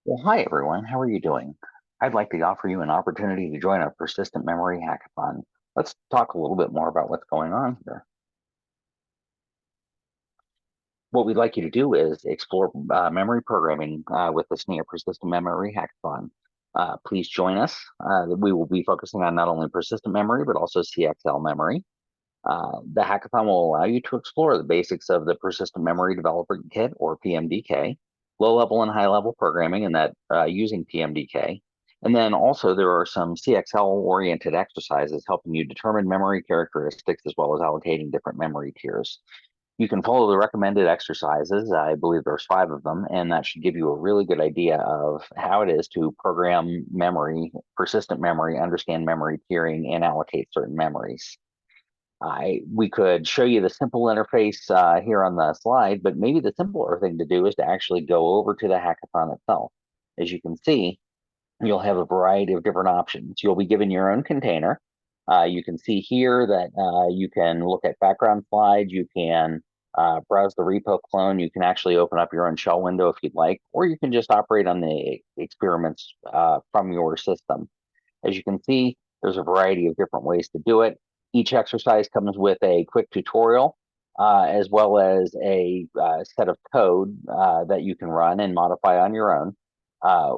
Well, hi everyone. How are you doing? I'd like to offer you an opportunity to join our persistent memory hackathon. Let's talk a little bit more about what's going on here. What we'd like you to do is explore memory programming with the SNIA Persistent Memory Hackathon. Please join us. We will be focusing on not only persistent memory, but also CXL memory. The hackathon will allow you to explore the basics of the Persistent Memory Developer Kit, or PMDK, low-level and high-level programming, and that using PMDK. And then also there are some CXL-oriented exercises helping you determine memory characteristics as well as allocating different memory tiers. You can follow the recommended exercises. I believe there's 5 of them, and that should give you a really good idea of how it is to program memory, persistent memory, understand memory tiering, and allocate certain memories. We could show you the simple interface here on the slide, but maybe the simpler thing to do is to actually go over to the hackathon itself. As you can see, you'll have a variety of different options. You'll be given your own container. You can see here that you can look at background slides, you can browse the repo clone, you can actually open up your own shell window if you'd like, or you can just operate on the experiments from your system. As you can see, there's a variety of different ways to do it. Each exercise comes with a quick tutorial, as well as a set of code that you can run and modify on your own.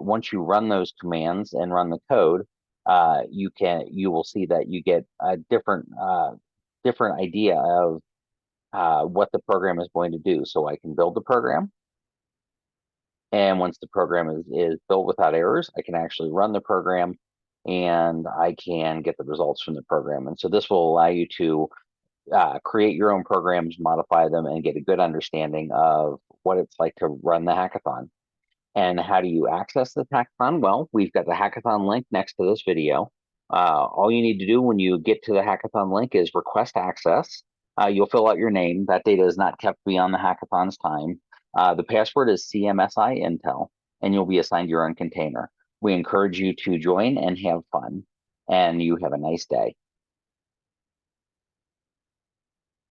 Once you run those commands and run the code, you will see that you get a different idea of what the program is going to do. So I can build the program, and once the program is built without errors, I can actually run the program and I can get the results from the program. And so this will allow you to create your own programs, modify them, and get a good understanding of what it's like to run the hackathon. And how do you access the hackathon? Well, we've got the hackathon link next to this video. All you need to do when you get to the hackathon link is request access. You'll fill out your name. That data is not kept beyond the hackathon's time. The password is CMSI Intel, and you'll be assigned your own container. We encourage you to join and have fun, and you have a nice day.